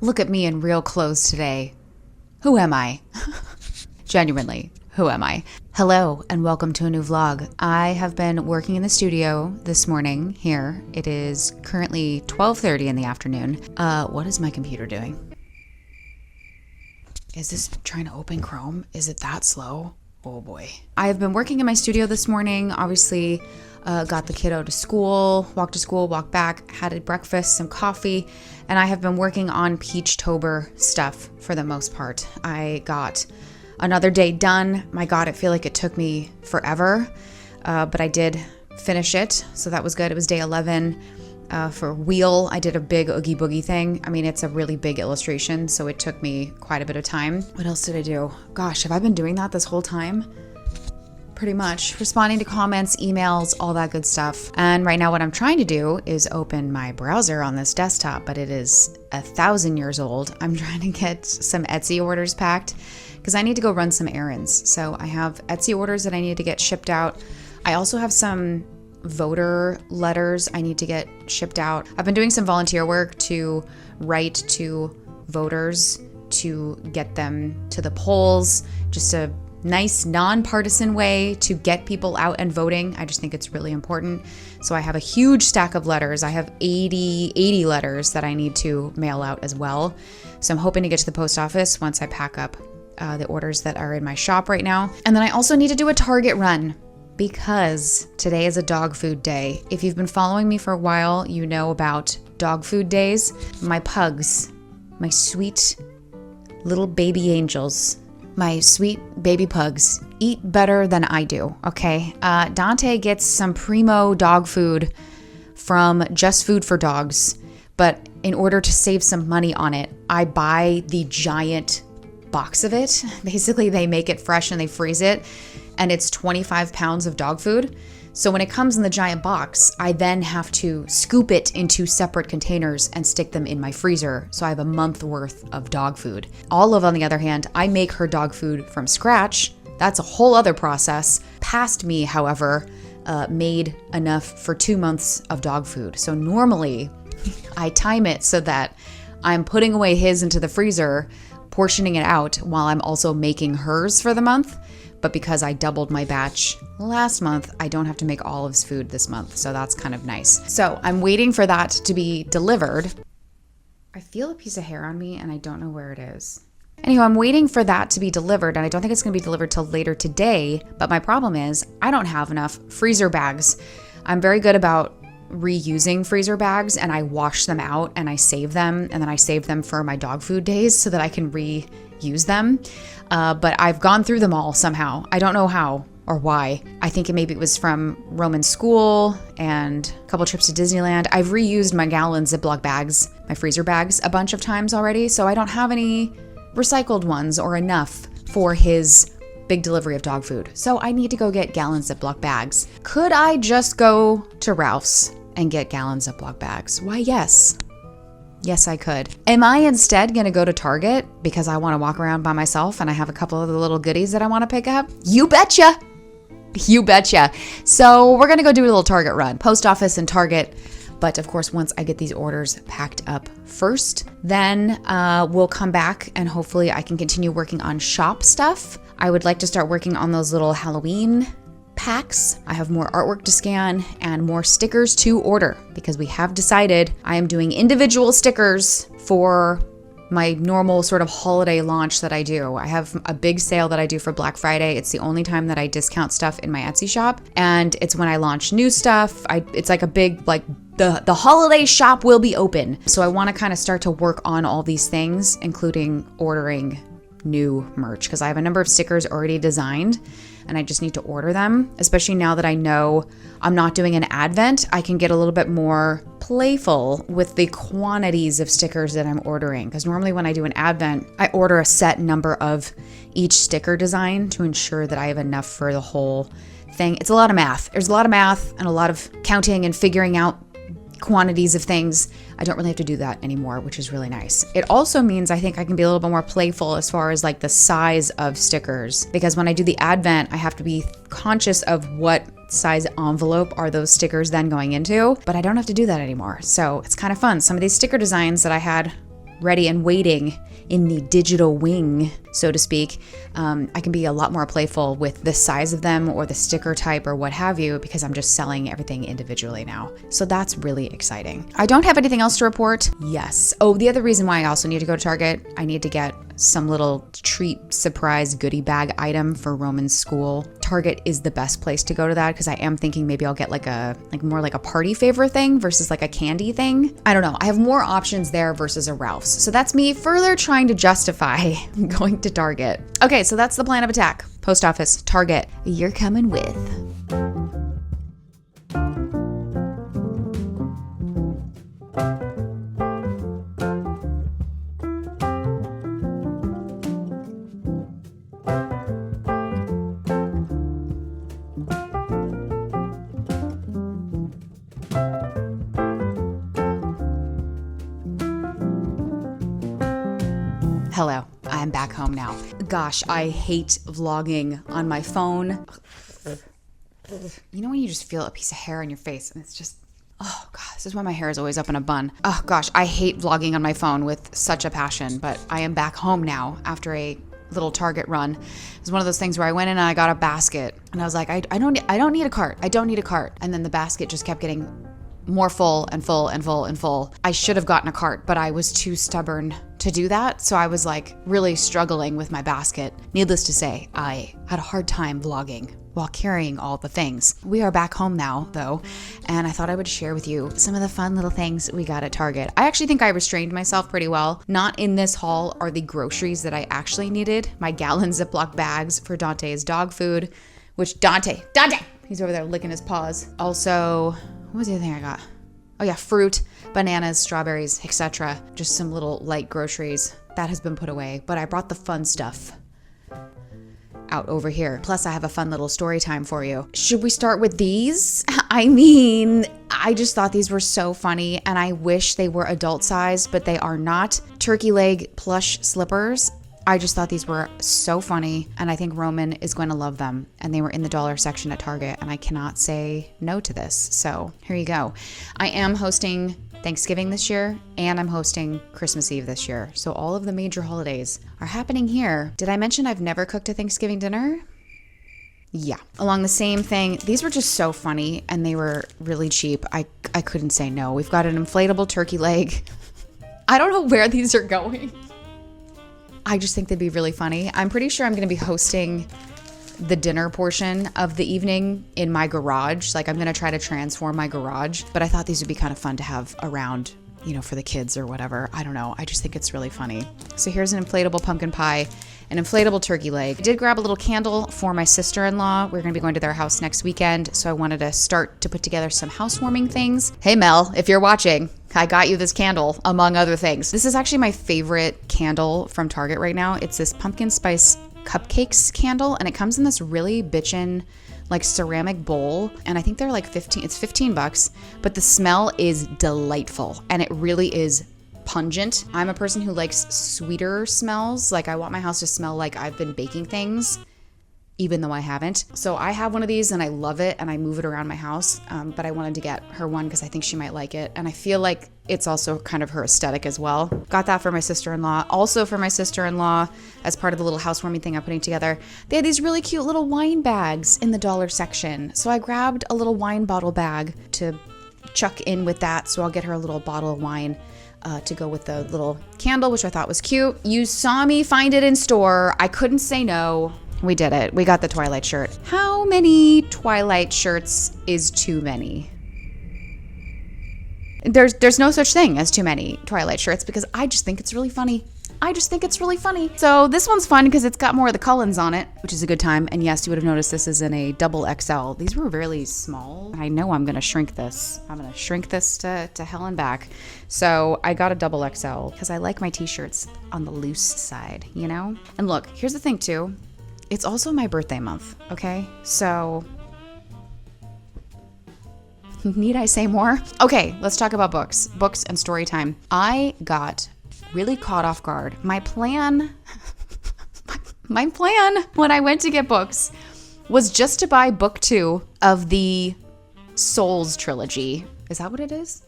Look at me in real clothes today. Who am I? Genuinely, who am I? Hello and welcome to a new vlog. I have been working in the studio this morning here. It is currently 12:30 in the afternoon. What is my computer doing? Is this trying to open Chrome? Is it that slow? Oh boy. I have been working in my studio this morning. Obviously, got the kiddo to school, walked back, had a breakfast, some coffee, and I have been working on Peachtober stuff for the most part. I got another day done. My God, I feel like it took me forever, but I did finish it, so that was good. It was day 11. For Wheel, I did a big Oogie Boogie thing. I mean, it's a really big illustration, so it took me quite a bit of time. What else did I do? Gosh, have I been doing that this whole time? Pretty much. Responding to comments, emails, all that good stuff. And right now what I'm trying to do is open my browser on this desktop, but it is 1,000 years old. I'm trying to get some Etsy orders packed because I need to go run some errands. So I have Etsy orders that I need to get shipped out. I also have some voter letters I need to get shipped out. I've been doing some volunteer work to write to voters to get them to the polls, just a nice nonpartisan way to get people out and voting. I just think it's really important. So I have a huge stack of letters. I have 80 letters that I need to mail out as well. So I'm hoping to get to the post office once I pack up the orders that are in my shop right now. And then I also need to do a Target run, because today is a dog food day. If you've been following me for a while, you know about dog food days. My pugs, my sweet little baby angels, my sweet baby pugs eat better than I do, okay? Dante gets some primo dog food from Just Food for Dogs, but in order to save some money on it, I buy the giant box of it. Basically, they make it fresh and they freeze it, and it's 25 pounds of dog food. So when it comes in the giant box, I then have to scoop it into separate containers and stick them in my freezer. So I have a month worth of dog food. Olive, on the other hand, I make her dog food from scratch. That's a whole other process. Past me, however, made enough for 2 months of dog food. So normally I time it so that I'm putting away his into the freezer, portioning it out while I'm also making hers for the month. But because I doubled my batch last month, I don't have to make Olive's food this month. So that's kind of nice. So I'm waiting for that to be delivered. I feel a piece of hair on me and I don't know where it is. Anyway, I'm waiting for that to be delivered, and I don't think it's going to be delivered till later today. But my problem is I don't have enough freezer bags. I'm very good about reusing freezer bags, and I wash them out and I save them, and then I save them for my dog food days so that I can reuse them. But I've gone through them all somehow. I don't know how or why. I think maybe it was from Roman school and a couple trips to Disneyland. I've reused my gallon Ziploc bags, my freezer bags, a bunch of times already, so I don't have any recycled ones or enough for his big delivery of dog food. So I need to go get gallon Ziploc bags. Could I just go to Ralph's and get gallon Ziploc bags? Why, yes. Yes, I could. Am I instead going to go to Target because I want to walk around by myself and I have a couple of the little goodies that I want to pick up? You betcha. You betcha. So we're going to go do a little Target run. Post office and Target. But of course, once I get these orders packed up first, then we'll come back and hopefully I can continue working on shop stuff. I would like to start working on those little Halloween packs. I have more artwork to scan and more stickers to order because we have decided I am doing individual stickers for my normal sort of holiday launch that I do. I have a big sale that I do for Black Friday. It's the only time that I discount stuff in my Etsy shop, and it's when I launch new stuff. It's like a big, like, the holiday shop will be open. So I want to kind of start to work on all these things, including ordering new merch, because I have a number of stickers already designed and I just need to order them. Especially now that I know I'm not doing an advent, I can get a little bit more playful with the quantities of stickers that I'm ordering, because normally when I do an advent, I order a set number of each sticker design to ensure that I have enough for the whole thing. It's a lot of math. There's a lot of math and a lot of counting and figuring out quantities of things. I don't really have to do that anymore, which is really nice. It also means I think I can be a little bit more playful as far as like the size of stickers, because when I do the advent, I have to be conscious of what size envelope are those stickers then going into, but I don't have to do that anymore. So it's kind of fun. Some of these sticker designs that I had ready and waiting in the digital wing, so to speak. I can be a lot more playful with the size of them or the sticker type or what have you, because I'm just selling everything individually now. So that's really exciting. I don't have anything else to report. Yes. Oh, the other reason why I also need to go to Target, I need to get some little treat surprise goodie bag item for Roman's school. Target is the best place to go to that, because I am thinking maybe I'll get like more like a party favor thing versus like a candy thing. I don't know. I have more options there versus a Ralph's. So that's me further trying to justify going to Target. Okay, so that's the plan of attack. Post office, Target, you're coming with. Hello, I'm back home now. Gosh, I hate vlogging on my phone. You know when you just feel a piece of hair on your face and it's just, oh God, this is why my hair is always up in a bun. Oh gosh, I hate vlogging on my phone with such a passion, but I am back home now after a little Target run. It was one of those things where I went in and I got a basket and I was like, I don't need a cart. I don't need a cart. And then the basket just kept getting more full and full and full and full. I should have gotten a cart, but I was too stubborn to do that. So I was like really struggling with my basket. Needless to say, I had a hard time vlogging while carrying all the things. We are back home now though, and I thought I would share with you some of the fun little things we got at Target. I actually think I restrained myself pretty well. Not in this haul are the groceries that I actually needed. My gallon Ziploc bags for Dante's dog food, which Dante, he's over there licking his paws. Also, what was the other thing I got? Oh yeah, fruit, bananas, strawberries, etc. Just some little light groceries. That has been put away, but I brought the fun stuff out over here. Plus I have a fun little story time for you. Should we start with these? I mean, I just thought these were so funny and I wish they were adult size, but they are not. Turkey leg plush slippers. I just thought these were so funny and I think Roman is going to love them. And they were in the dollar section at Target and I cannot say no to this. So here you go. I am hosting Thanksgiving this year and I'm hosting Christmas Eve this year. So all of the major holidays are happening here. Did I mention I've never cooked a Thanksgiving dinner? Yeah. Along the same thing, these were just so funny and they were really cheap. I couldn't say no. We've got an inflatable turkey leg. I don't know where these are going. I just think they'd be really funny. I'm pretty sure I'm going to be hosting the dinner portion of the evening in my garage. Like I'm going to try to transform my garage, but I thought these would be kind of fun to have around, you know, for the kids or whatever. I don't know. I just think it's really funny. So here's an inflatable pumpkin pie, an inflatable turkey leg. I did grab a little candle for my sister-in-law. We're going to be going to their house next weekend. So I wanted to start to put together some housewarming things. Hey Mel, if you're watching, I got you this candle, among other things. This is actually my favorite candle from Target right now. It's this pumpkin spice cupcakes candle, and it comes in this really bitchin' like ceramic bowl, and I think they're like $15, but the smell is delightful, and it really is pungent. I'm a person who likes sweeter smells. Like I want my house to smell like I've been baking things, even though I haven't. So I have one of these and I love it and I move it around my house. But I wanted to get her one because I think she might like it. And I feel like it's also kind of her aesthetic as well. Got that for my sister-in-law. Also for my sister-in-law, as part of the little housewarming thing I'm putting together, they had these really cute little wine bags in the dollar section. So I grabbed a little wine bottle bag to chuck in with that. So I'll get her a little bottle of wine to go with the little candle, which I thought was cute. You saw me find it in store. I couldn't say no. We did it. We got the Twilight shirt. How many Twilight shirts is too many? There's no such thing as too many Twilight shirts because I just think it's really funny. So this one's fun because it's got more of the Cullens on it, which is a good time. And yes, you would have noticed this is in a double XL. These were really small. I know I'm going to shrink this. I'm going to shrink this to hell and back. So I got a double XL because I like my t-shirts on the loose side, you know? And look, here's the thing too. It's also my birthday month, okay? So, need I say more? Okay, let's talk about books and story time. I got really caught off guard. My plan when I went to get books was just to buy book 2 of the Souls trilogy. Is that what it is?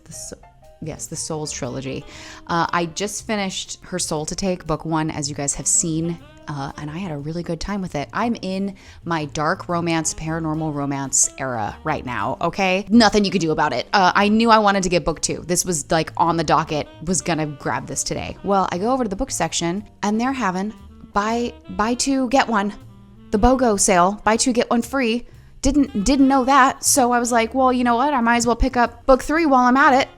Yes, the Souls trilogy. I just finished Her Soul to Take, book 1, as you guys have seen, and I had a really good time with it. I'm in my dark romance, paranormal romance era right now, okay? Nothing you could do about it. I knew I wanted to get book 2. This was like on the docket, was gonna grab this today. Well, I go over to the book section, and they're having buy 2, get 1. The BOGO sale, buy 2, get 1 free. Didn't know that, so I was like, well, you know what? I might as well pick up book 3 while I'm at it.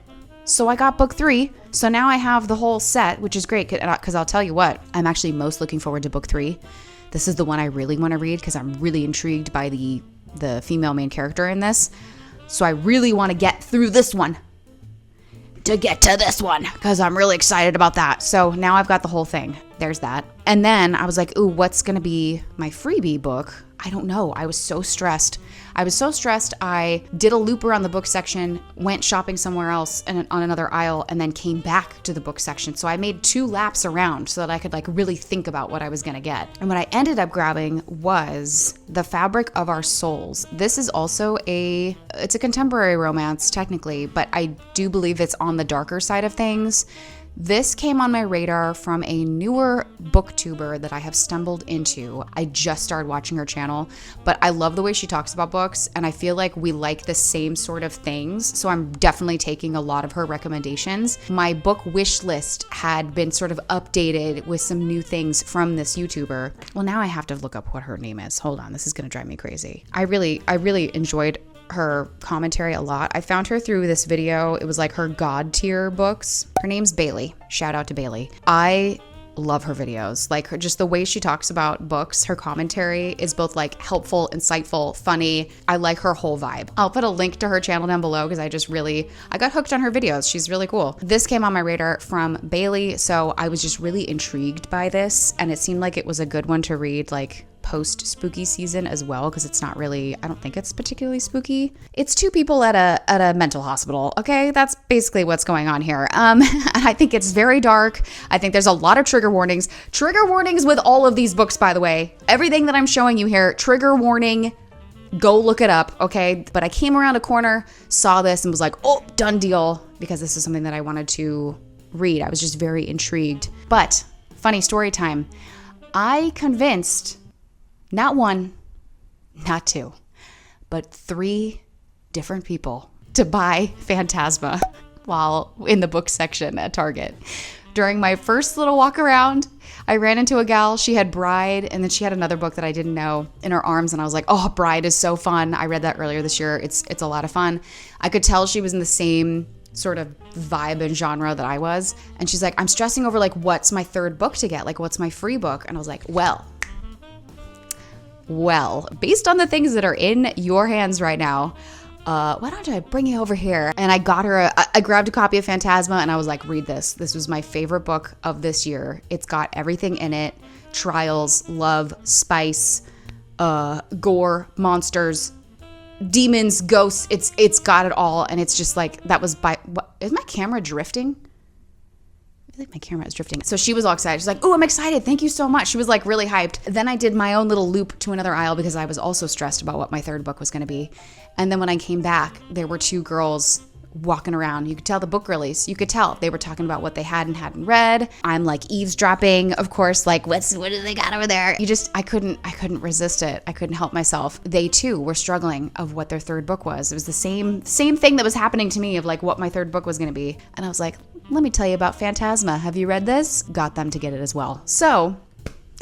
So I got book 3. So now I have the whole set, which is great because I'll tell you what, I'm actually most looking forward to book 3. This is the one I really want to read because I'm really intrigued by the female main character in this. So I really want to get through this one to get to this one because I'm really excited about that. So now I've got the whole thing. There's that. And then I was like, ooh, what's going to be my freebie book? I don't know. I was so stressed. I did a loop around the book section, went shopping somewhere else on another aisle, and then came back to the book section. So I made 2 laps around so that I could like really think about what I was going to get. And what I ended up grabbing was The Fabric of Our Souls. This is also it's a contemporary romance technically, but I do believe it's on the darker side of things. This came on my radar from a newer booktuber that I have stumbled into. I just started watching her channel, but I love the way she talks about books, and I feel like we like the same sort of things, so I'm definitely taking a lot of her recommendations. My book wish list had been sort of updated with some new things from this YouTuber. Well, now I have to look up what her name is. Hold on, this is gonna drive me crazy. I really enjoyed her commentary a lot. I found her through this video. It was like her God tier books. Her name's Bailey. Shout out to Bailey. I love her videos. Like just the way she talks about books, her commentary is both like helpful, insightful, funny. I like her whole vibe. I'll put a link to her channel down below because I got hooked on her videos. She's really cool. This came on my radar from Bailey, so I was just really intrigued by this, and it seemed like it was a good one to read like post spooky season as well, because it's not really, I don't think it's particularly spooky. It's 2 people at a mental hospital. Okay, that's basically what's going on here. And I think it's very dark. I think there's a lot of trigger warnings with all of these books, by the way. Everything that I'm showing you here, trigger warning. Go look it up, okay? But I came around a corner, saw this, and was like, oh, done deal, because this is something that I wanted to read. I was just very intrigued. But funny story time. I convinced not 1, not 2, but 3 different people to buy Phantasma while in the book section at Target. During my first little walk around, I ran into a gal. She had Bride, and then she had another book that I didn't know in her arms, and I was like, oh, Bride is so fun. I read that earlier this year. It's a lot of fun. I could tell she was in the same sort of vibe and genre that I was, and she's like, I'm stressing over like what's my 3rd book to get, like what's my free book. And I was like, well, based on the things that are in your hands right now, why don't I bring you over here? And I got her, I grabbed a copy of Phantasma, and I was like, read this. This was my favorite book of this year. It's got everything in it: trials, love, spice, gore, monsters, demons, ghosts. It's got it all. And it's just like, that was is my camera drifting? I feel like my camera is drifting. So she was all excited. She's like, oh, I'm excited. Thank you so much. She was like really hyped. Then I did my own little loop to another aisle because I was also stressed about what my 3rd book was going to be. And then when I came back, there were 2 girls walking around. You could tell the book release. You could tell they were talking about what they had and hadn't read. I'm like eavesdropping, of course, like what do they got over there? I couldn't resist it. I couldn't help myself. They too were struggling of what their 3rd book was. It was the same thing that was happening to me of like what my 3rd book was going to be. And I was like, let me tell you about Phantasma. Have you read this? Got them to get it as well. So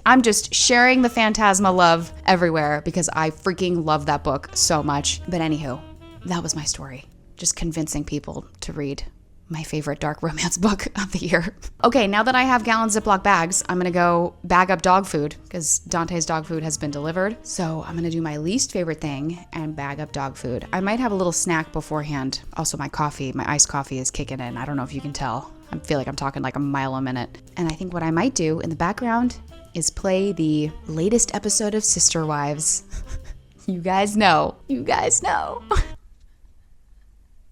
I'm just sharing the Phantasma love everywhere because I freaking love that book so much. But anywho, that was my story. Just convincing people to read my favorite dark romance book of the year. Okay, now that I have gallon Ziploc bags, I'm gonna go bag up dog food because Dante's dog food has been delivered. So I'm gonna do my least favorite thing and bag up dog food. I might have a little snack beforehand. Also, my iced coffee is kicking in. I don't know if you can tell. I feel like I'm talking like a mile a minute. And I think what I might do in the background is play the latest episode of Sister Wives. You guys know.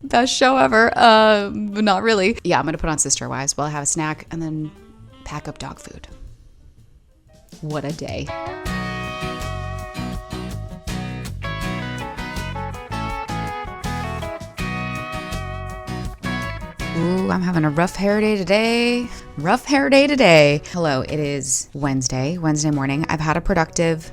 Best show ever. But not really. Yeah, I'm gonna put on Sister Wives while I have a snack and then pack up dog food. What a day. Ooh, I'm having a rough hair day today. Rough hair day today. Hello, it is Wednesday morning. I've had a productive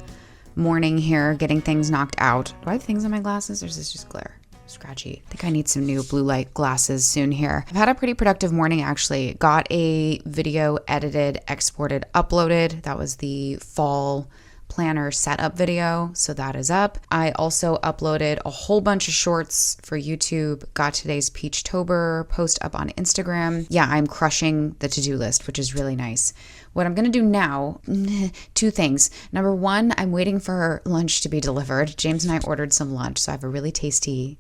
morning here, getting things knocked out. Do I have things on my glasses, or is this just glare? Scratchy. I think I need some new blue light glasses soon here. I've had a pretty productive morning, actually. Got a video edited, exported, uploaded. That was the fall planner setup video, so that is up. I also uploaded a whole bunch of shorts for YouTube, got today's Peachtober post up on Instagram. Yeah, I'm crushing the to-do list, which is really nice. What I'm gonna do now, two things. Number one, I'm waiting for lunch to be delivered. James and I ordered some lunch, so I have a really tasty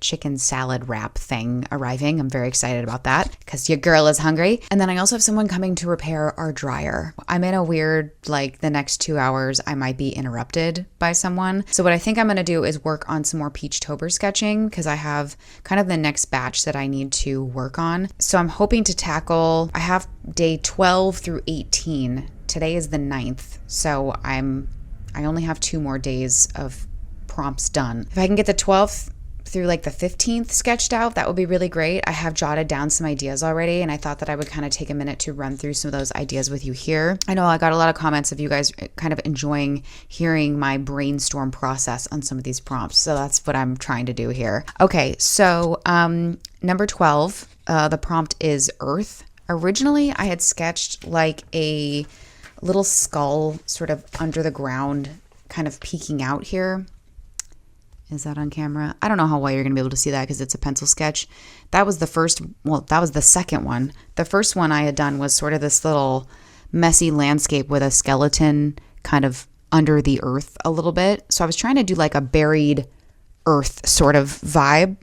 chicken salad wrap thing arriving. I'm very excited about that because your girl is hungry. And then I also have someone coming to repair our dryer. I'm in a weird, the next 2 hours, I might be interrupted by someone. So what I think I'm going to do is work on some more Peachtober sketching because I have kind of the next batch that I need to work on. So I'm hoping to tackle, I have day 12 through 18. Today is the 9th. So I only have 2 more days of prompts done. If I can get the 12th through the 15th sketched out, that would be really great. I have jotted down some ideas already, and I thought that I would kind of take a minute to run through some of those ideas with you here. I know I got a lot of comments of you guys kind of enjoying hearing my brainstorm process on some of these prompts, so that's what I'm trying to do here. Okay, so number 12, the prompt is Earth. Originally, I had sketched a little skull sort of under the ground, kind of peeking out here. Is that on camera? I don't know how well you're going to be able to see that because it's a pencil sketch. That was the first, that was the second one. The first one I had done was sort of this little messy landscape with a skeleton kind of under the earth a little bit. So I was trying to do a buried earth sort of vibe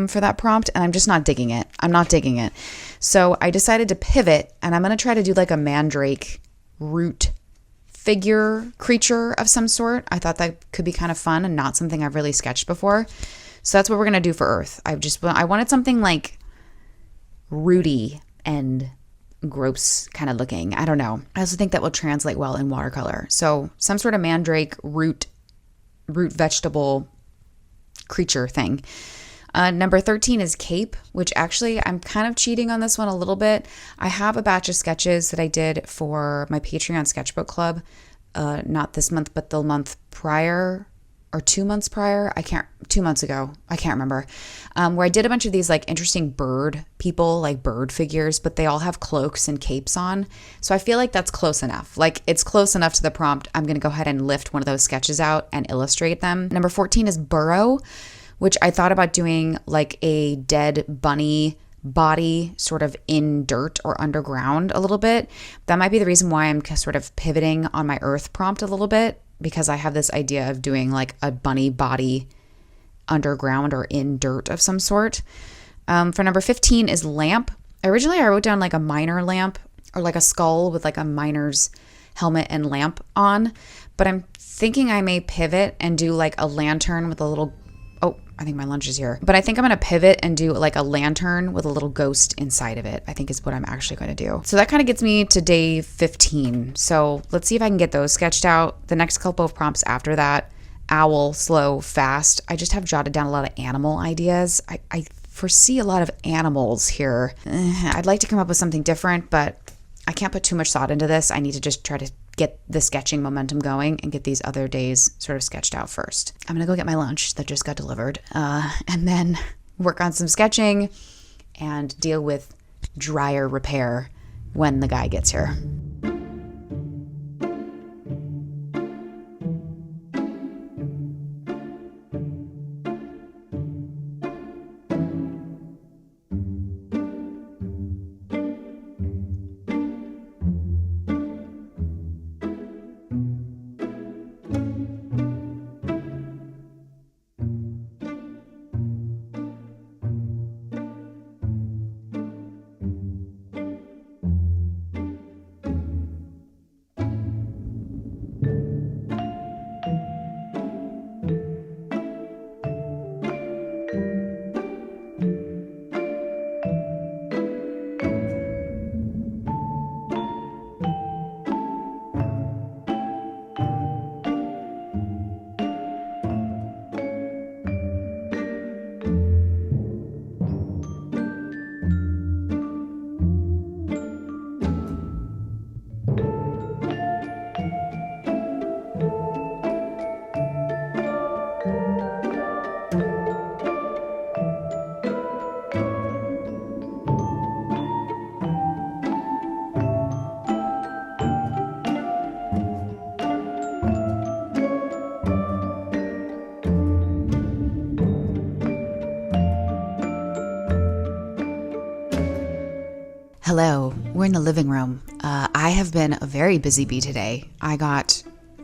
for that prompt, and I'm just not digging it. I'm not digging it. So I decided to pivot, and I'm going to try to do a mandrake root figure creature of some sort. I thought that could be kind of fun and not something I've really sketched before. So that's what we're going to do for Earth. I wanted something rooty and gross kind of looking. I don't know. I also think that will translate well in watercolor. So some sort of mandrake root vegetable creature thing. Number 13 is Cape, which actually I'm kind of cheating on this one a little bit. I have a batch of sketches that I did for my Patreon sketchbook club, not this month, but the month prior or 2 months prior. 2 months ago. I can't remember. Where I did a bunch of these interesting bird people, bird figures, but they all have cloaks and capes on. So I feel like that's close enough. It's close enough to the prompt. I'm going to go ahead and lift one of those sketches out and illustrate them. Number 14 is Burrow, which I thought about doing a dead bunny body sort of in dirt or underground a little bit. That might be the reason why I'm sort of pivoting on my Earth prompt a little bit, because I have this idea of doing a bunny body underground or in dirt of some sort. For number 15 is Lamp. Originally, I wrote down a miner lamp or a skull with a miner's helmet and lamp on, but I'm thinking I may pivot and do a lantern with a little, I think my lunch is here. But I think I'm going to pivot and do a lantern with a little ghost inside of it, I think is what I'm actually going to do. So that kind of gets me to day 15. So let's see if I can get those sketched out. The next couple of prompts after that, owl, slow, fast. I just have jotted down a lot of animal ideas. I foresee a lot of animals here. I'd like to come up with something different, but I can't put too much thought into this. I need to just try to get the sketching momentum going and get these other days sort of sketched out first. I'm gonna go get my lunch that just got delivered and then work on some sketching and deal with dryer repair when the guy gets here. Hello, we're in the living room. I have been a very busy bee today. I got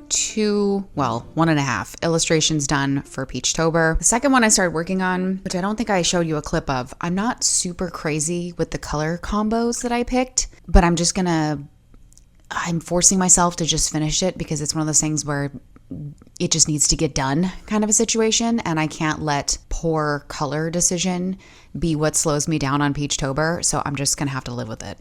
1.5 illustrations done for Peachtober. The second one I started working on, which I don't think I showed you a clip of. I'm not super crazy with the color combos that I picked, but I'm forcing myself to just finish it because it's one of those things where it just needs to get done kind of a situation, and I can't let poor color decision be what slows me down on Peachtober, so I'm just gonna have to live with it.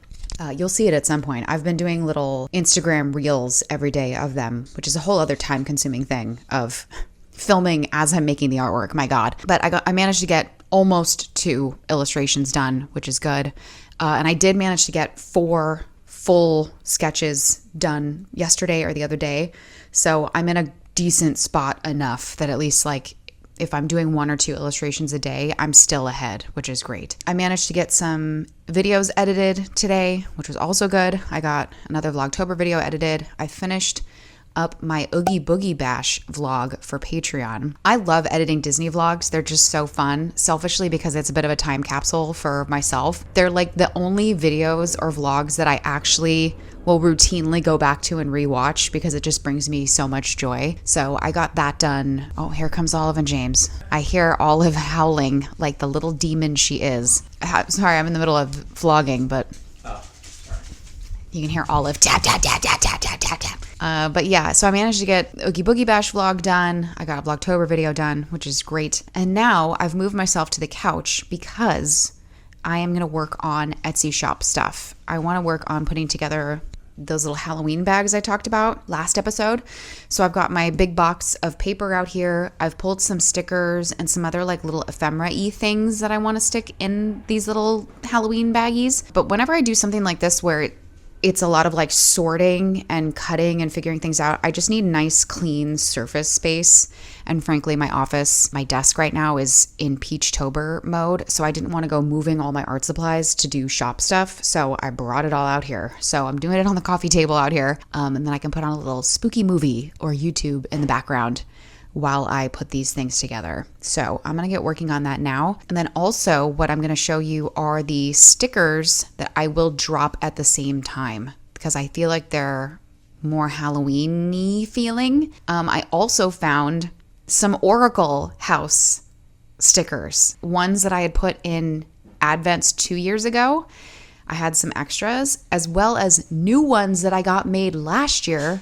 You'll see it at some point. I've been doing little Instagram reels every day of them, which is a whole other time-consuming thing of filming as I'm making the artwork, my God. But I managed to get almost 2 illustrations done, which is good. And I did manage to get 4 full sketches done yesterday or the other day. So I'm in a decent spot enough that at least like if I'm doing 1 or 2 illustrations a day, I'm still ahead, which is great. I managed to get some videos edited today, which was also good. I got another Vlogtober video edited. I finished up my Oogie Boogie Bash vlog for Patreon. I love editing Disney vlogs. They're just so fun, selfishly because it's a bit of a time capsule for myself. They're like the only videos or vlogs that I actually will routinely go back to and rewatch because it just brings me so much joy. So I got that done. Oh, here comes Olive and James. I hear Olive howling like the little demon she is. Sorry, I'm in the middle of vlogging, but you can hear Olive tap, tap, tap, tap, tap, tap, tap, tap. But yeah, so I managed to get Oogie Boogie Bash vlog done. I got a Vlogtober video done, which is great. And now I've moved myself to the couch because I am going to work on Etsy shop stuff. I want to work on putting together those little Halloween bags I talked about last episode. So I've got my big box of paper out here. I've pulled some stickers and some other like little ephemera-y things that I want to stick in these little Halloween baggies. But whenever I do something like this where it's a lot of like sorting and cutting and figuring things out, I just need nice, clean surface space. And frankly, my office, my desk right now is in Peachtober mode. So I didn't want to go moving all my art supplies to do shop stuff. So I brought it all out here. So I'm doing it on the coffee table out here. And then I can put on a little spooky movie or YouTube in the background while I put these things together. So I'm gonna get working on that now. And then also what I'm gonna show you are the stickers that I will drop at the same time because I feel like they're more Halloween-y feeling. I also found some Oracle House stickers, ones that I had put in Advents 2 years ago. I had some extras, as well as new ones that I got made last year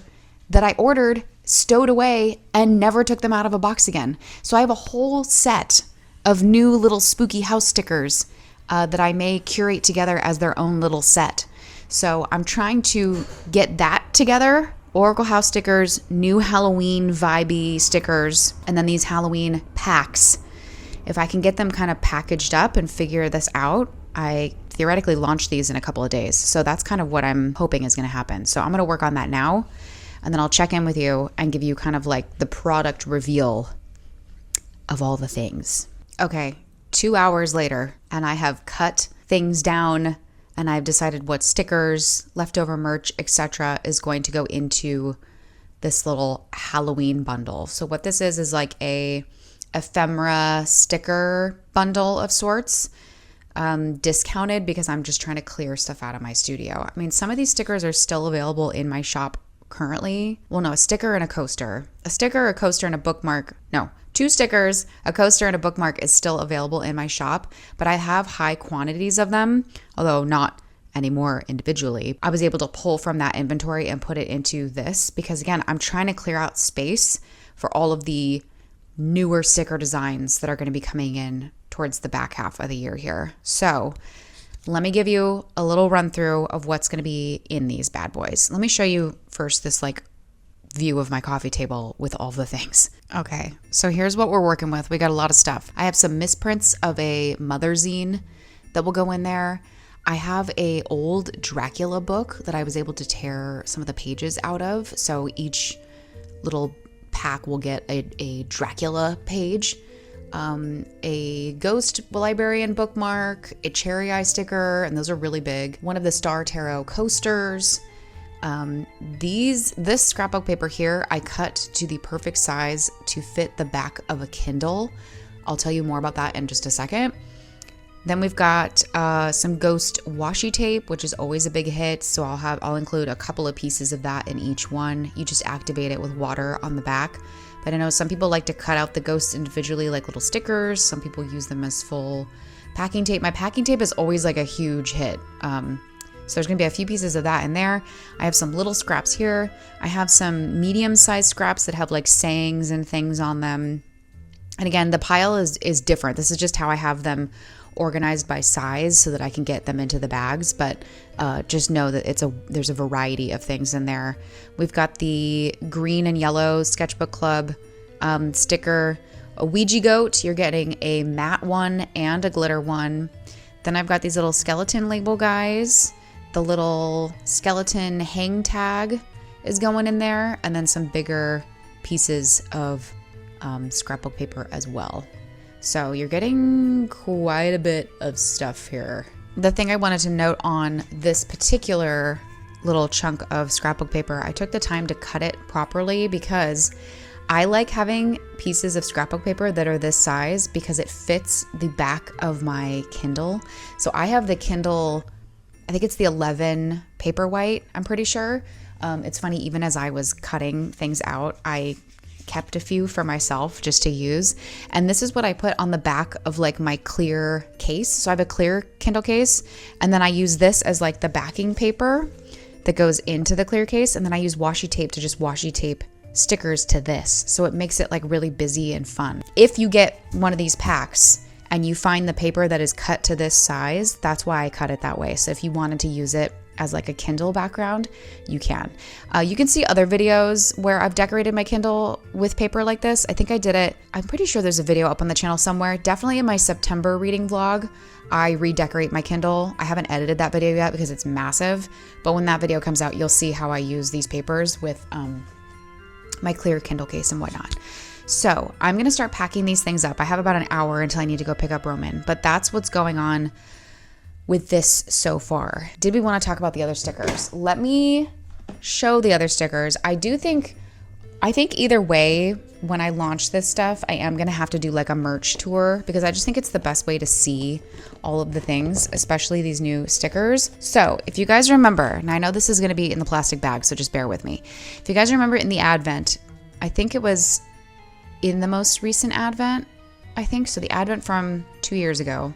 that I ordered, stowed away, and never took them out of a box again. So I have a whole set of new little spooky house stickers that I may curate together as their own little set. So I'm trying to get that together. Oracle House stickers, new Halloween vibey stickers, and then these Halloween packs. If I can get them kind of packaged up and figure this out, I theoretically launch these in a couple of days. So that's kind of what I'm hoping is going to happen. So I'm going to work on that now. And then I'll check in with you and give you kind of like the product reveal of all the things. Okay, 2 hours later, and I have cut things down and I've decided what stickers, leftover merch, etc. is going to go into this little Halloween bundle. So what this is like a ephemera sticker bundle of sorts, discounted because I'm just trying to clear stuff out of my studio. I mean, some of these stickers are still available in my shop currently. Well, no, a sticker and a coaster. A sticker, a coaster, and a bookmark. No, 2 stickers, a coaster, and a bookmark is still available in my shop, but I have high quantities of them, although not anymore individually. I was able to pull from that inventory and put it into this because, again, I'm trying to clear out space for all of the newer sticker designs that are going to be coming in towards the back half of the year here. So let me give you a little run through of what's going to be in these bad boys. Let me show you first this like view of my coffee table with all the things. Okay, so here's what we're working with. We got a lot of stuff. I have some misprints of a mother zine that will go in there. I have a old Dracula book that I was able to tear some of the pages out of. So each little pack will get a Dracula page. A ghost librarian bookmark, a cherry eye sticker, and those are really big. One of the Star Tarot coasters. This scrapbook paper here, I cut to the perfect size to fit the back of a Kindle. I'll tell you more about that in just a second. Then we've got some ghost washi tape, which is always a big hit. So I'll include a couple of pieces of that in each one. You just activate it with water on the back. But I know some people like to cut out the ghosts individually, like little stickers. Some people use them as full packing tape. My packing tape is always like a huge hit. So there's gonna be a few pieces of that in there. I have some little scraps here. I have some medium-sized scraps that have like sayings and things on them. And again, the pile is different. This is just how I have them organized by size so that I can get them into the bags, but just know that there's a variety of things in there. We've got the green and yellow Sketchbook Club sticker, a Ouija goat. You're getting a matte one and a glitter one. Then I've got these little skeleton label guys. The little skeleton hang tag is going in there, and then some bigger pieces of scrapbook paper as well. So you're getting quite a bit of stuff here. The thing I wanted to note on this particular little chunk of scrapbook paper, I took the time to cut it properly because I like having pieces of scrapbook paper that are this size because it fits the back of my Kindle. So I have the Kindle, I think it's the 11 Paperwhite, I'm pretty sure. It's funny, even as I was cutting things out, I kept a few for myself just to use. And this is what I put on the back of like my clear case. So I have a clear Kindle case, and then I use this as like the backing paper that goes into the clear case. And then I use washi tape to just washi tape stickers to this. So it makes it like really busy and fun. If you get one of these packs and you find the paper that is cut to this size, that's why I cut it that way. So if you wanted to use it as like a Kindle background, you can. You can see other videos where I've decorated my Kindle with paper like this. I think I did it. I'm pretty sure there's a video up on the channel somewhere. Definitely in my September reading vlog, I redecorate my Kindle. I haven't edited that video yet because it's massive. But when that video comes out, you'll see how I use these papers with my clear Kindle case and whatnot. So I'm gonna start packing these things up. I have about an hour until I need to go pick up Roman, but that's what's going on with this so far. Did we want to talk about the other stickers? Let me show the other stickers. I think either way, when I launch this stuff, I am going to have to do like a merch tour because I just think it's the best way to see all of the things, especially these new stickers. So if you guys remember, and I know this is going to be in the plastic bag, so just bear with me. If you guys remember in the Advent, I think it was in the most recent Advent, I think, so the Advent from 2 years ago,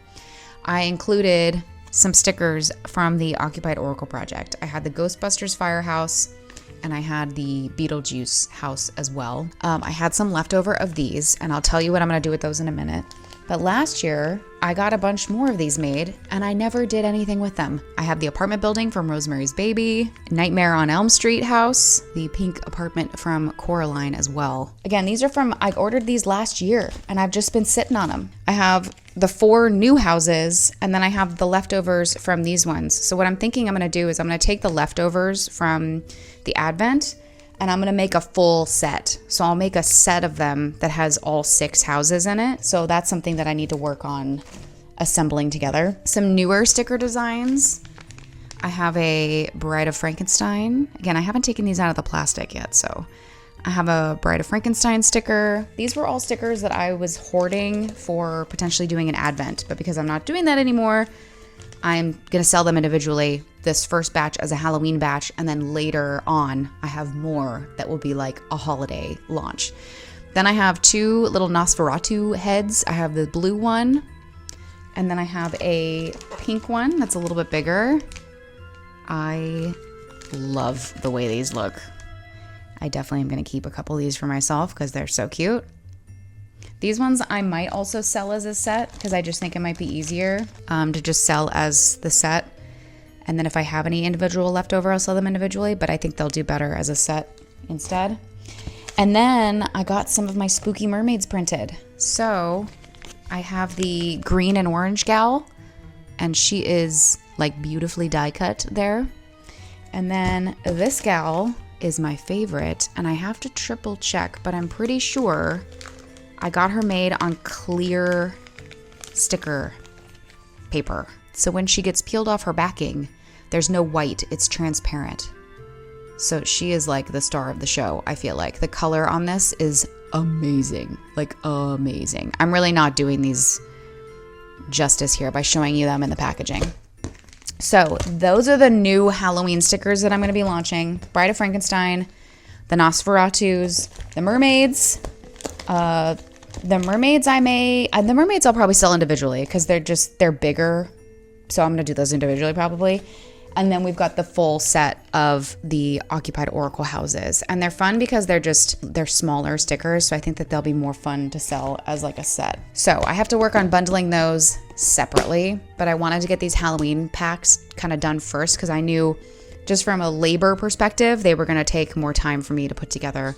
I included some stickers from the Occupied Oracle project. I had the Ghostbusters firehouse and I had the Beetlejuice house as well. I had some leftover of these, and I'll tell you what I'm gonna do with those in a minute. But last year, I got a bunch more of these made, and I never did anything with them. I have the apartment building from Rosemary's Baby, Nightmare on Elm Street house, the pink apartment from Coraline as well. Again, these are from, I ordered these last year, and I've just been sitting on them. I have the 4 new houses, and then I have the leftovers from these ones. So what I'm thinking I'm gonna do is I'm gonna take the leftovers from the Advent, and I'm gonna make a full set. So I'll make a set of them that has all 6 houses in it. So that's something that I need to work on assembling together. Some newer sticker designs. I have a Bride of Frankenstein. Again, I haven't taken these out of the plastic yet, so I have a Bride of Frankenstein sticker. These were all stickers that I was hoarding for potentially doing an Advent, but because I'm not doing that anymore, I'm gonna sell them individually, this first batch as a Halloween batch, and then later on, I have more that will be like a holiday launch. Then I have 2 little Nosferatu heads. I have the blue one, and then I have a pink one that's a little bit bigger. I love the way these look. I definitely am gonna keep a couple of these for myself because they're so cute. These ones I might also sell as a set because I just think it might be easier to just sell as the set. And then if I have any individual left over, I'll sell them individually, but I think they'll do better as a set instead. And then I got some of my spooky mermaids printed. So I have the green and orange gal, and she is like beautifully die cut there. And then this gal is my favorite, and I have to triple check, but I'm pretty sure I got her made on clear sticker paper. So when she gets peeled off her backing, there's no white, it's transparent. So she is like the star of the show, I feel like. The color on this is amazing, like amazing. I'm really not doing these justice here by showing you them in the packaging. So those are the new Halloween stickers that I'm going to be launching. Bride of Frankenstein, the Nosferatus, the mermaids. The mermaids the mermaids I'll probably sell individually because they're bigger. So I'm going to do those individually probably. And then we've got the full set of the occupied oracle houses. And they're fun because they're smaller stickers. So I think that they'll be more fun to sell as like a set. So I have to work on bundling those separately. But I wanted to get these Halloween packs kind of done first because I knew just from a labor perspective, they were going to take more time for me to put together.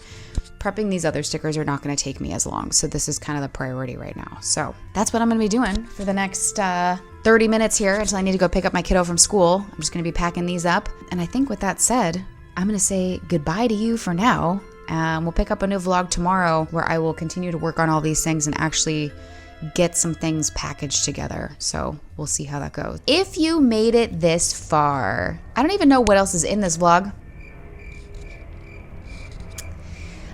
Prepping these other stickers are not going to take me as long. So this is kind of the priority right now. So that's what I'm going to be doing for the next 30 minutes here until I need to go pick up my kiddo from school. I'm just going to be packing these up. And I think with that said, I'm going to say goodbye to you for now. We'll pick up a new vlog tomorrow where I will continue to work on all these things and actually get some things packaged together. So we'll see how that goes. If you made it this far, I don't even know what else is in this vlog.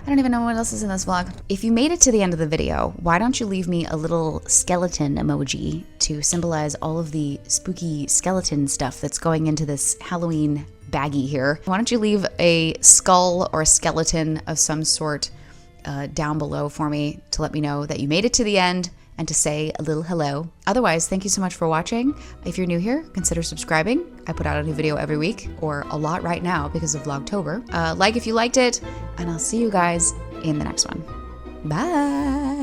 I don't even know what else is in this vlog. If you made it to the end of the video, why don't you leave me a little skeleton emoji to symbolize all of the spooky skeleton stuff that's going into this Halloween baggie here. Why don't you leave a skull or a skeleton of some sort down below for me to let me know that you made it to the end and to say a little hello. Otherwise, thank you so much for watching. If you're new here, consider subscribing. I put out a new video every week, or a lot right now because of Vlogtober. Like if you liked it, and I'll see you guys in the next one. Bye.